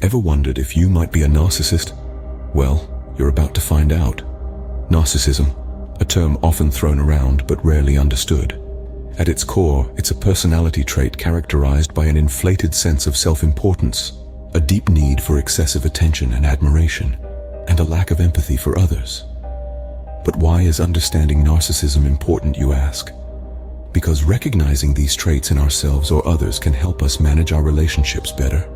Ever wondered if you might be a narcissist? Well, you're about to find out. Narcissism, a term often thrown around but rarely understood. At its core, it's a personality trait characterized by an inflated sense of self-importance, a deep need for excessive attention and admiration, and a lack of empathy for others. But why is understanding narcissism important, you ask? Because recognizing these traits in ourselves or others can help us manage our relationships better,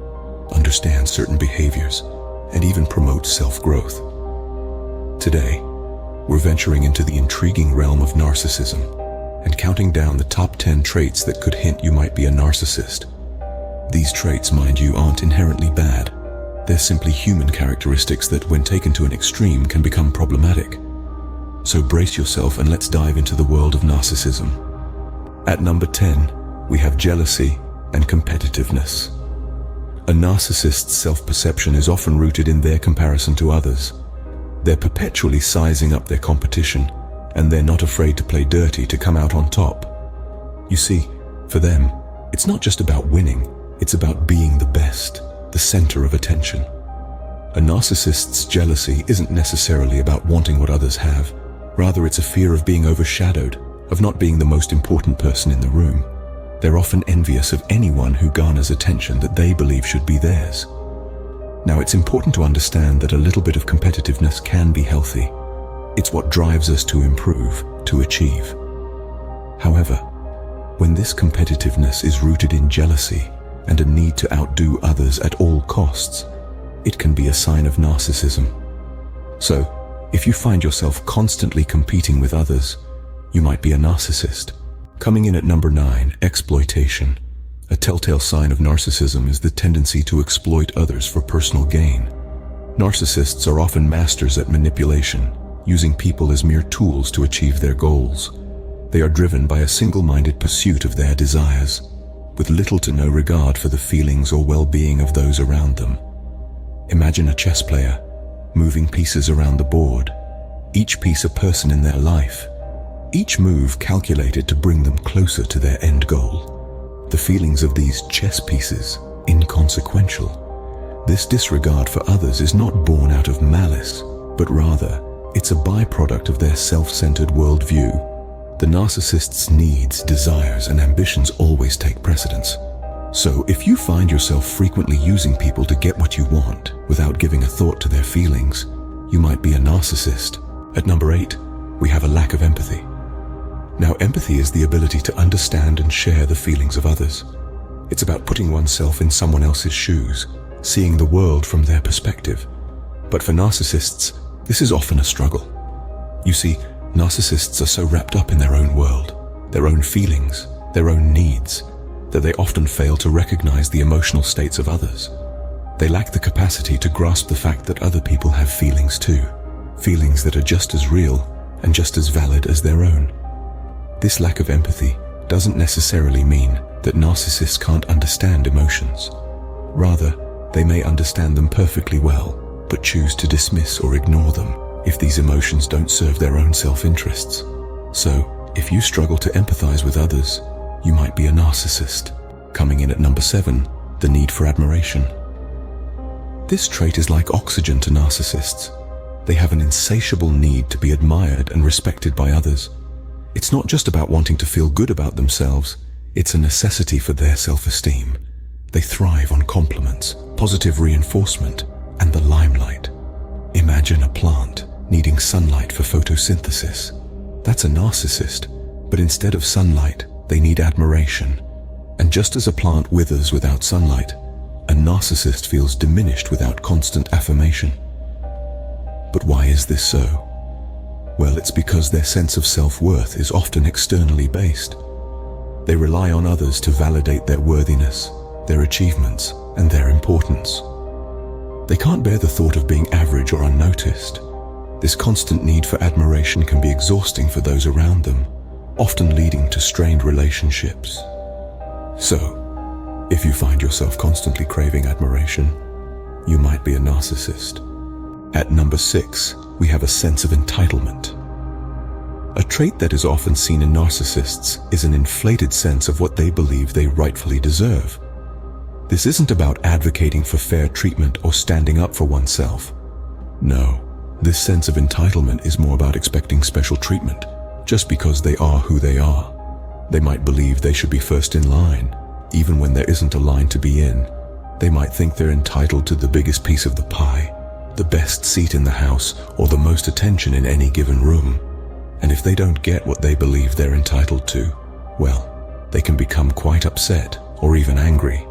understand certain behaviors, and even promote self-growth. Today, we're venturing into the intriguing realm of narcissism and counting down the top 10 traits that could hint you might be a narcissist. These traits, mind you, aren't inherently bad. They're simply human characteristics that, when taken to an extreme, can become problematic. So brace yourself and let's dive into the world of narcissism. At number 10, we have jealousy and competitiveness. A narcissist's self-perception is often rooted in their comparison to others. They're perpetually sizing up their competition, and they're not afraid to play dirty to come out on top. You see, for them, it's not just about winning, it's about being the best, the center of attention. A narcissist's jealousy isn't necessarily about wanting what others have. Rather, it's a fear of being overshadowed, of not being the most important person in the room. They're often envious of anyone who garners attention that they believe should be theirs. Now, it's important to understand that a little bit of competitiveness can be healthy. It's what drives us to improve, to achieve. However, when this competitiveness is rooted in jealousy and a need to outdo others at all costs, it can be a sign of narcissism. So, if you find yourself constantly competing with others, you might be a narcissist. Coming in at number 9, exploitation. A telltale sign of narcissism is the tendency to exploit others for personal gain. Narcissists are often masters at manipulation, using people as mere tools to achieve their goals. They are driven by a single-minded pursuit of their desires, with little to no regard for the feelings or well-being of those around them. Imagine a chess player, moving pieces around the board, each piece a person in their life, each move calculated to bring them closer to their end goal. The feelings of these chess pieces, inconsequential. This disregard for others is not born out of malice, but rather, it's a byproduct of their self-centered worldview. The narcissist's needs, desires, and ambitions always take precedence. So, if you find yourself frequently using people to get what you want without giving a thought to their feelings, you might be a narcissist. At number 8, we have a lack of empathy. Now, empathy is the ability to understand and share the feelings of others. It's about putting oneself in someone else's shoes, seeing the world from their perspective. But for narcissists, this is often a struggle. You see, narcissists are so wrapped up in their own world, their own feelings, their own needs, that they often fail to recognize the emotional states of others. They lack the capacity to grasp the fact that other people have feelings too, feelings that are just as real and just as valid as their own. This lack of empathy doesn't necessarily mean that narcissists can't understand emotions. Rather, they may understand them perfectly well, but choose to dismiss or ignore them if these emotions don't serve their own self-interests. So, if you struggle to empathize with others, you might be a narcissist. Coming in at number 7, the need for admiration. This trait is like oxygen to narcissists. They have an insatiable need to be admired and respected by others. It's not just about wanting to feel good about themselves, it's a necessity for their self-esteem. They thrive on compliments, positive reinforcement, and the limelight. Imagine a plant needing sunlight for photosynthesis. That's a narcissist, but instead of sunlight, they need admiration. And just as a plant withers without sunlight, a narcissist feels diminished without constant affirmation. But why is this so? Well, it's because their sense of self-worth is often externally based. They rely on others to validate their worthiness, their achievements, and their importance. They can't bear the thought of being average or unnoticed. This constant need for admiration can be exhausting for those around them, often leading to strained relationships. So, if you find yourself constantly craving admiration, you might be a narcissist. At number 6, we have a sense of entitlement. A trait that is often seen in narcissists is an inflated sense of what they believe they rightfully deserve. This isn't about advocating for fair treatment or standing up for oneself. No, this sense of entitlement is more about expecting special treatment, just because they are who they are. They might believe they should be first in line, even when there isn't a line to be in. They might think they're entitled to the biggest piece of the pie, the best seat in the house, or the most attention in any given room. And if they don't get what they believe they're entitled to, well, they can become quite upset or even angry.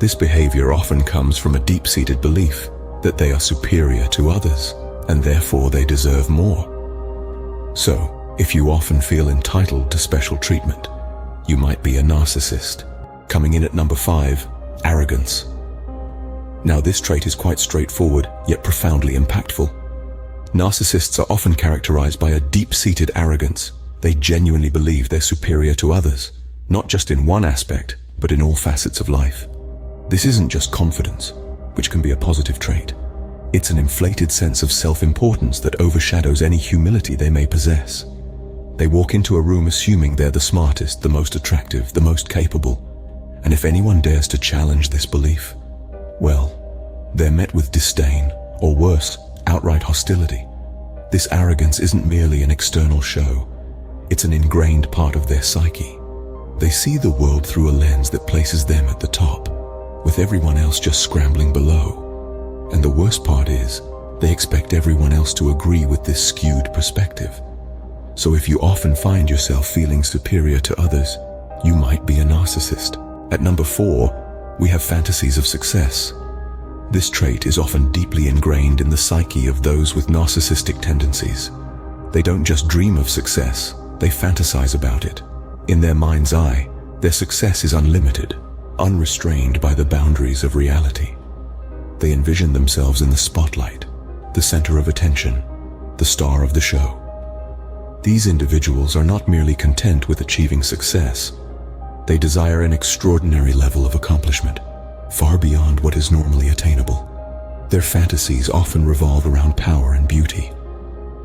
This behavior often comes from a deep-seated belief that they are superior to others, and therefore they deserve more. So, if you often feel entitled to special treatment, you might be a narcissist. Coming in at number 5, arrogance. Now, this trait is quite straightforward, yet profoundly impactful. Narcissists are often characterized by a deep-seated arrogance. They genuinely believe they're superior to others, not just in one aspect, but in all facets of life. This isn't just confidence, which can be a positive trait. It's an inflated sense of self-importance that overshadows any humility they may possess. They walk into a room assuming they're the smartest, the most attractive, the most capable. And if anyone dares to challenge this belief, well, they're met with disdain, or worse, outright hostility. This arrogance isn't merely an external show. It's an ingrained part of their psyche. They see the world through a lens that places them at the top, with everyone else just scrambling below. And the worst part is, they expect everyone else to agree with this skewed perspective. So if you often find yourself feeling superior to others, you might be a narcissist. At number 4, we have fantasies of success. This trait is often deeply ingrained in the psyche of those with narcissistic tendencies. They don't just dream of success, they fantasize about it. In their mind's eye, their success is unlimited, unrestrained by the boundaries of reality. They envision themselves in the spotlight, the center of attention, the star of the show. These individuals are not merely content with achieving success. They desire an extraordinary level of accomplishment, far beyond what is normally attainable. Their fantasies often revolve around power and beauty.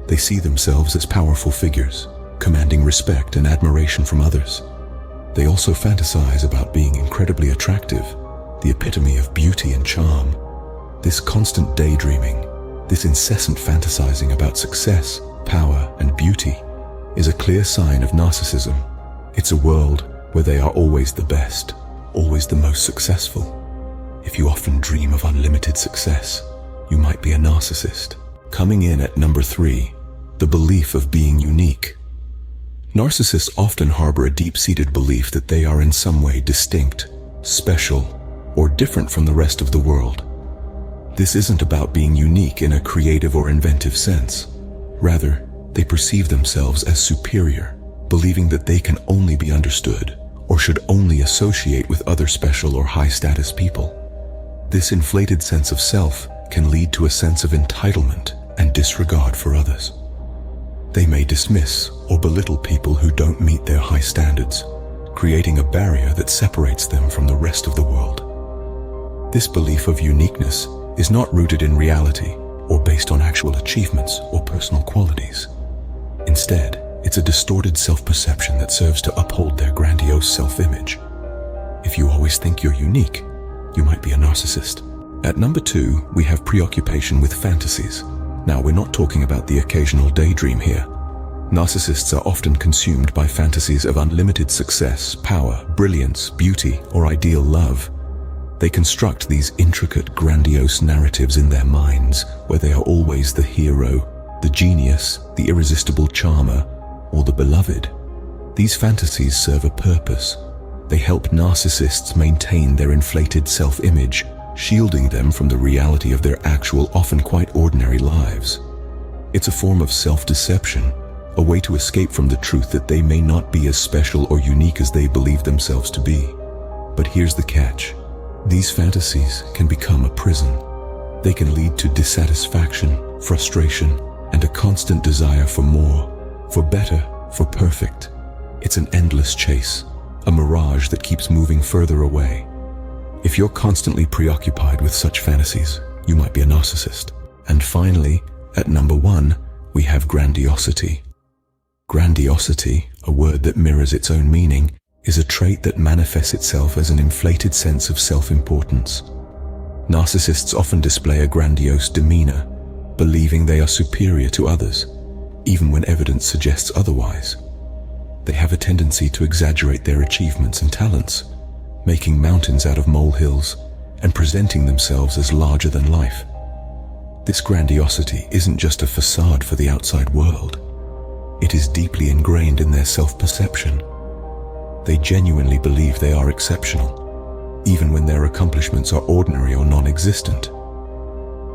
They see themselves as powerful figures, commanding respect and admiration from others. They also fantasize about being incredibly attractive, the epitome of beauty and charm. This constant daydreaming, this incessant fantasizing about success, power, and beauty is a clear sign of narcissism. It's a world where they are always the best, always the most successful. If you often dream of unlimited success, you might be a narcissist. Coming in at number 3, the belief of being unique. Narcissists often harbor a deep-seated belief that they are in some way distinct, special, or different from the rest of the world. This isn't about being unique in a creative or inventive sense. Rather, they perceive themselves as superior, believing that they can only be understood or should only associate with other special or high-status people. This inflated sense of self can lead to a sense of entitlement and disregard for others. They may dismiss or belittle people who don't meet their high standards, creating a barrier that separates them from the rest of the world. This belief of uniqueness is not rooted in reality or based on actual achievements or personal qualities. Instead, it's a distorted self-perception that serves to uphold their grandiose self-image. If you always think you're unique, you might be a narcissist. At number 2, we have preoccupation with fantasies. Now, we're not talking about the occasional daydream here. Narcissists are often consumed by fantasies of unlimited success, power, brilliance, beauty, or ideal love. They construct these intricate, grandiose narratives in their minds, where they are always the hero, the genius, the irresistible charmer, or the beloved. These fantasies serve a purpose. They help narcissists maintain their inflated self-image, shielding them from the reality of their actual, often quite ordinary lives. It's a form of self-deception, a way to escape from the truth that they may not be as special or unique as they believe themselves to be. But here's the catch. These fantasies can become a prison. They can lead to dissatisfaction, frustration, and a constant desire for more, for better, for perfect. It's an endless chase, a mirage that keeps moving further away. If you're constantly preoccupied with such fantasies, you might be a narcissist. And finally, at number 1, we have grandiosity. Grandiosity, a word that mirrors its own meaning, is a trait that manifests itself as an inflated sense of self-importance. Narcissists often display a grandiose demeanor, believing they are superior to others, even when evidence suggests otherwise. They have a tendency to exaggerate their achievements and talents, making mountains out of molehills and presenting themselves as larger than life. This grandiosity isn't just a facade for the outside world. It is deeply ingrained in their self-perception. They genuinely believe they are exceptional, even when their accomplishments are ordinary or non-existent.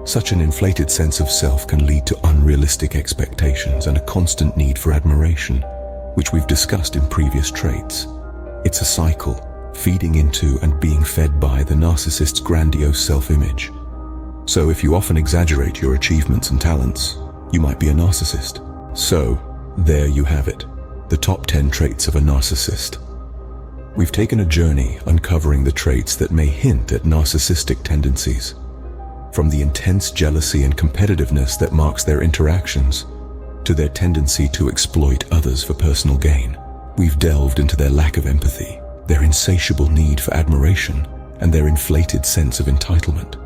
Such an inflated sense of self can lead to unrealistic expectations and a constant need for admiration, which we've discussed in previous traits. It's a cycle, feeding into and being fed by the narcissist's grandiose self-image. So if you often exaggerate your achievements and talents, you might be a narcissist. So, there you have it, the top 10 traits of a narcissist. We've taken a journey uncovering the traits that may hint at narcissistic tendencies. From the intense jealousy and competitiveness that marks their interactions, to their tendency to exploit others for personal gain. We've delved into their lack of empathy, their insatiable need for admiration, and their inflated sense of entitlement.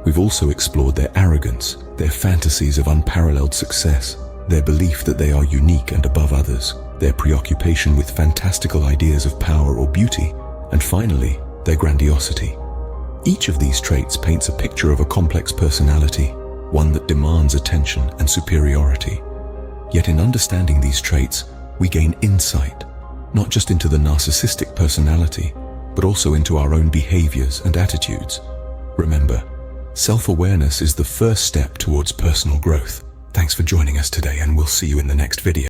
We've also explored their arrogance, their fantasies of unparalleled success, their belief that they are unique and above others, their preoccupation with fantastical ideas of power or beauty, and finally, their grandiosity. Each of these traits paints a picture of a complex personality, one that demands attention and superiority. Yet in understanding these traits, we gain insight, not just into the narcissistic personality, but also into our own behaviors and attitudes. Remember, self-awareness is the first step towards personal growth. Thanks for joining us today, and we'll see you in the next video.